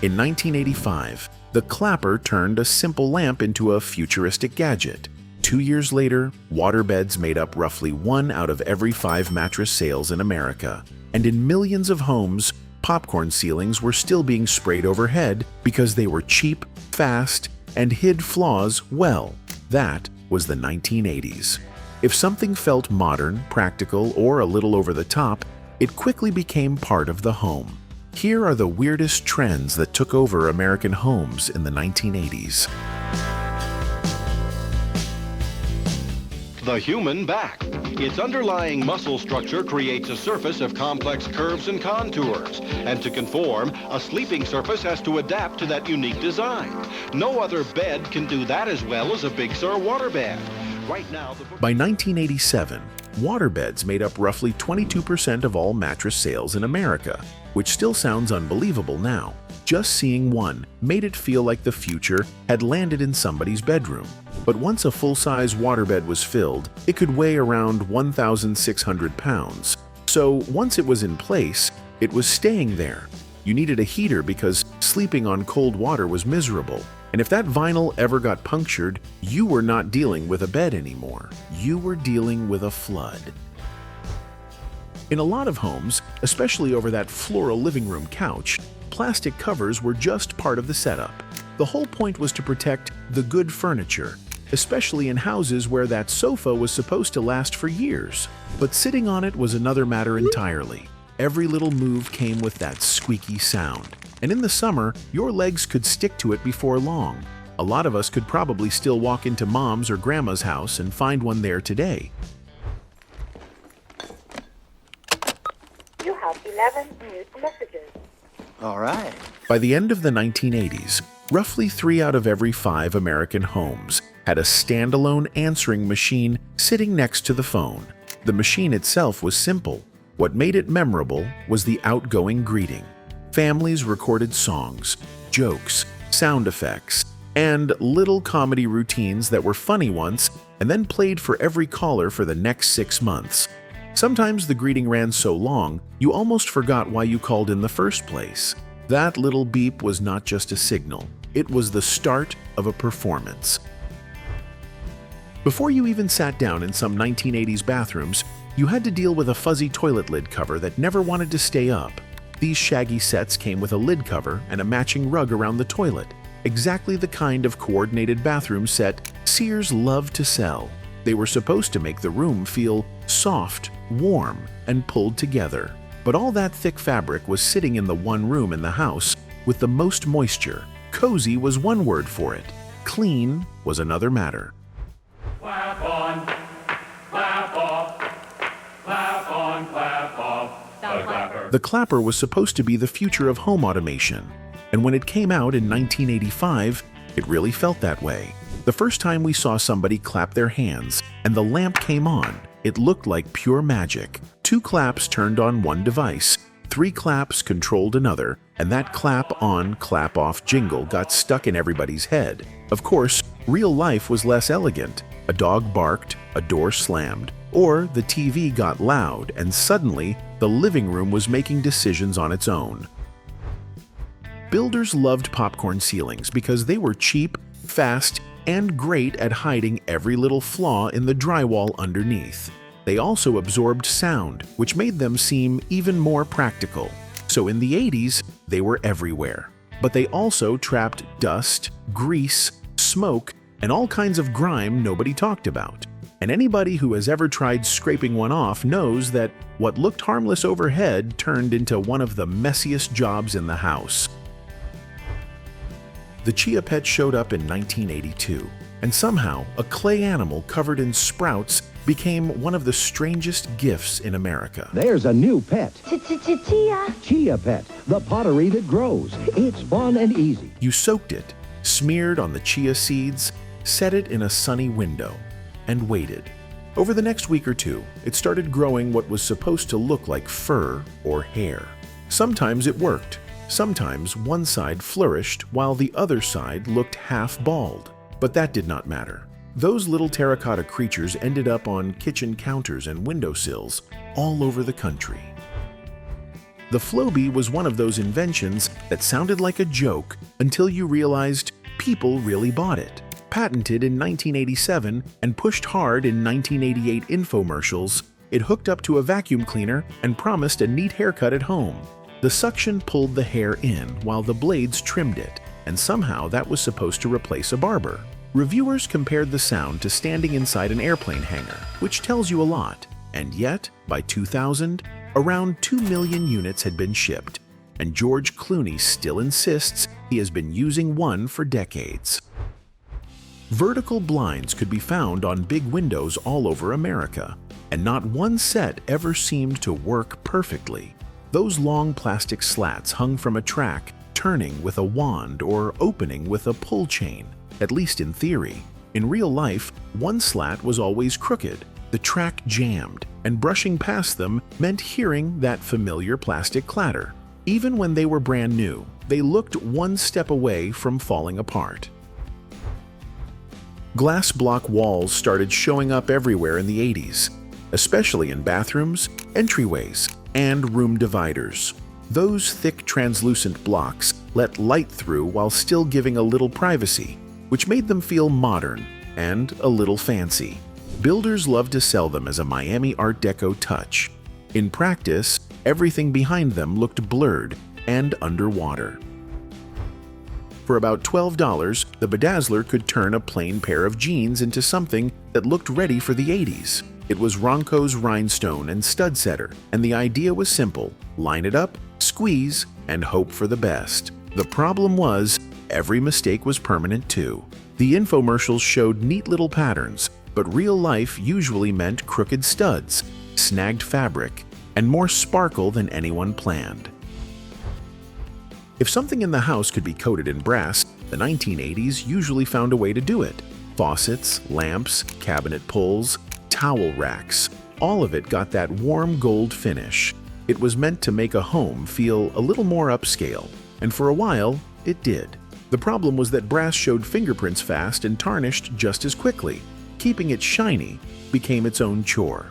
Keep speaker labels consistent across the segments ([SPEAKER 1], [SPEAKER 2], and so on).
[SPEAKER 1] In 1985, the clapper turned a simple lamp into a futuristic gadget. 2 years later, waterbeds made up roughly 1 out of every 5 mattress sales in America. And in millions of homes, popcorn ceilings were still being sprayed overhead because they were cheap, fast, and hid flaws well. That was the 1980s. If something felt modern, practical, or a little over the top, it quickly became part of the home. Here are the weirdest trends that took over American homes in the 1980s.
[SPEAKER 2] The human back. Its underlying muscle structure creates a surface of complex curves and contours. And to conform, a sleeping surface has to adapt to that unique design. No other bed can do that as well as a Big Sur waterbed. Right now,
[SPEAKER 1] by 1987, waterbeds made up roughly 22% of all mattress sales in America, which still sounds unbelievable now. Just seeing one made it feel like the future had landed in somebody's bedroom. But once a full-size waterbed was filled, it could weigh around 1,600 pounds. So once it was in place, it was staying there. You needed a heater because sleeping on cold water was miserable. And if that vinyl ever got punctured, you were not dealing with a bed anymore. You were dealing with a flood. In a lot of homes, especially over that floral living room couch, plastic covers were just part of the setup. The whole point was to protect the good furniture, especially in houses where that sofa was supposed to last for years. But sitting on it was another matter entirely. Every little move came with that squeaky sound. And in the summer, your legs could stick to it before long. A lot of us could probably still walk into mom's or grandma's house and find one there today.
[SPEAKER 3] You have 11 new messages.
[SPEAKER 4] All right.
[SPEAKER 1] By the end of the 1980s, roughly 3 out of every 5 American homes had a standalone answering machine sitting next to the phone. The machine itself was simple. What made it memorable was the outgoing greeting. Families recorded songs, jokes, sound effects, and little comedy routines that were funny once and then played for every caller for the next 6 months. Sometimes the greeting ran so long, you almost forgot why you called in the first place. That little beep was not just a signal. It was the start of a performance. Before you even sat down in some 1980s bathrooms, you had to deal with a fuzzy toilet lid cover that never wanted to stay up. These shaggy sets came with a lid cover and a matching rug around the toilet, exactly the kind of coordinated bathroom set Sears loved to sell. They were supposed to make the room feel soft, warm, and pulled together. But all that thick fabric was sitting in the one room in the house with the most moisture. Cozy was one word for it. Clean was another matter.
[SPEAKER 5] Clap on, clap off, clap on, clap off. The clapper.
[SPEAKER 1] The clapper was supposed to be the future of home automation. And when it came out in 1985, it really felt that way. The first time we saw somebody clap their hands and the lamp came on, it looked like pure magic. 2 claps turned on one device, 3 claps controlled another, and that clap on, clap off jingle got stuck in everybody's head. Of course, real life was less elegant. A dog barked, a door slammed, or the TV got loud, and suddenly the living room was making decisions on its own. Builders loved popcorn ceilings because they were cheap, fast, and great at hiding every little flaw in the drywall underneath. They also absorbed sound, which made them seem even more practical. So in the 80s, they were everywhere. But they also trapped dust, grease, smoke, and all kinds of grime nobody talked about. And anybody who has ever tried scraping one off knows that what looked harmless overhead turned into one of the messiest jobs in the house. The Chia Pet showed up in 1982, and somehow a clay animal covered in sprouts became one of the strangest gifts in America.
[SPEAKER 4] There's a new pet.
[SPEAKER 3] Chia.
[SPEAKER 4] Chia Pet, the pottery that grows. It's fun and easy.
[SPEAKER 1] You soaked it, smeared on the chia seeds, set it in a sunny window, and waited. Over the next week or two, it started growing what was supposed to look like fur or hair. Sometimes it worked. Sometimes one side flourished while the other side looked half bald. But that did not matter. Those little terracotta creatures ended up on kitchen counters and windowsills all over the country. The Flowbee was one of those inventions that sounded like a joke until you realized people really bought it. Patented in 1987 and pushed hard in 1988 infomercials, it hooked up to a vacuum cleaner and promised a neat haircut at home. The suction pulled the hair in while the blades trimmed it, and somehow that was supposed to replace a barber. Reviewers compared the sound to standing inside an airplane hangar, which tells you a lot. And yet, by 2000, around 2 million units had been shipped, and George Clooney still insists he has been using one for decades. Vertical blinds could be found on big windows all over America, and not one set ever seemed to work perfectly. Those long plastic slats hung from a track, turning with a wand or opening with a pull chain, at least in theory. In real life, one slat was always crooked, the track jammed, and brushing past them meant hearing that familiar plastic clatter. Even when they were brand new, they looked one step away from falling apart. Glass block walls started showing up everywhere in the 80s, especially in bathrooms, entryways, and room dividers. Those thick translucent blocks let light through while still giving a little privacy, which made them feel modern and a little fancy. Builders loved to sell them as a Miami Art Deco touch. In practice, everything behind them looked blurred and underwater. For about $12, the Bedazzler could turn a plain pair of jeans into something that looked ready for the 80s. It was Ronco's rhinestone and stud setter, and the idea was simple: line it up, squeeze, and hope for the best. The problem was, every mistake was permanent too. The infomercials showed neat little patterns, but real life usually meant crooked studs, snagged fabric, and more sparkle than anyone planned. If something in the house could be coated in brass, the 1980s usually found a way to do it. Faucets, lamps, cabinet pulls, towel racks, all of it got that warm gold finish. It was meant to make a home feel a little more upscale, and for a while, it did. The problem was that brass showed fingerprints fast and tarnished just as quickly. Keeping it shiny became its own chore.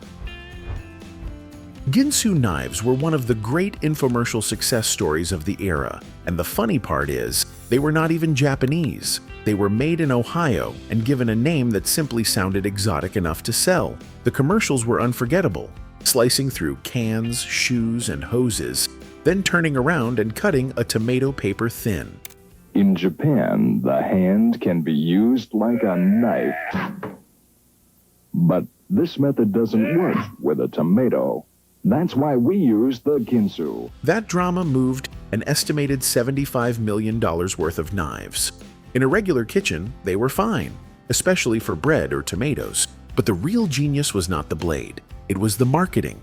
[SPEAKER 1] Ginsu Knives were one of the great infomercial success stories of the era, and the funny part is, they were not even Japanese. They were made in Ohio and given a name that simply sounded exotic enough to sell. The commercials were unforgettable, slicing through cans, shoes, and hoses, then turning around and cutting a tomato paper thin.
[SPEAKER 6] In Japan, the hand can be used like a knife. But this method doesn't work with a tomato. That's why we use the Ginsu.
[SPEAKER 1] That drama moved an estimated $75 million worth of knives. In a regular kitchen, they were fine, especially for bread or tomatoes. But the real genius was not the blade, it was the marketing.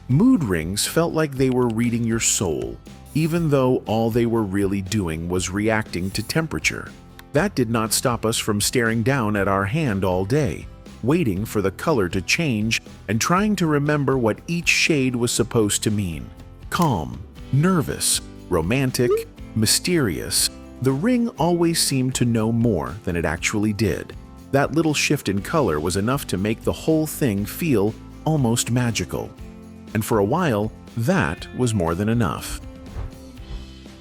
[SPEAKER 1] Mood rings felt like they were reading your soul, even though all they were really doing was reacting to temperature. That did not stop us from staring down at our hand all day, waiting for the color to change and trying to remember what each shade was supposed to mean. Calm, nervous, romantic, mysterious. The ring always seemed to know more than it actually did. That little shift in color was enough to make the whole thing feel almost magical. And for a while, that was more than enough.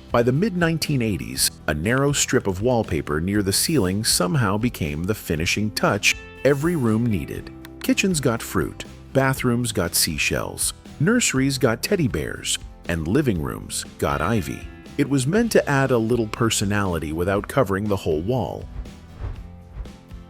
[SPEAKER 1] By the mid-1980s, a narrow strip of wallpaper near the ceiling somehow became the finishing touch every room needed. Kitchens got fruit, bathrooms got seashells, nurseries got teddy bears, and living rooms got ivy. It was meant to add a little personality without covering the whole wall.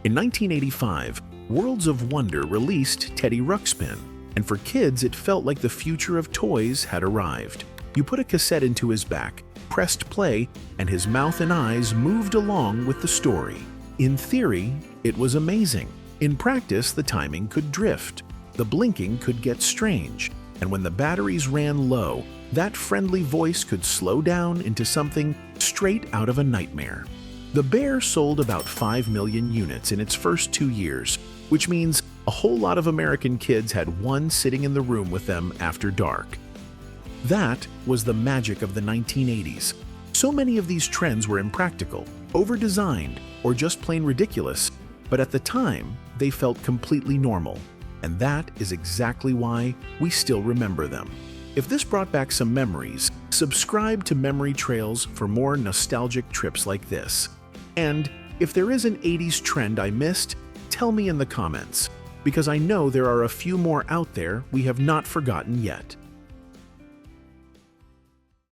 [SPEAKER 1] In 1985, Worlds of Wonder released Teddy Ruxpin, and for kids it felt like the future of toys had arrived. You put a cassette into his back, pressed play, and his mouth and eyes moved along with the story. In theory, it was amazing. In practice, the timing could drift, the blinking could get strange, and when the batteries ran low, that friendly voice could slow down into something straight out of a nightmare. The bear sold about 5 million units in its first 2 years, which means a whole lot of American kids had one sitting in the room with them after dark. That was the magic of the 1980s. So many of these trends were impractical, over-designed, or just plain ridiculous, but at the time, they felt completely normal, and that is exactly why we still remember them. If this brought back some memories, subscribe to Memory Trails for more nostalgic trips like this. And if there is an 80s trend I missed, tell me in the comments, because I know there are a few more out there we have not forgotten yet.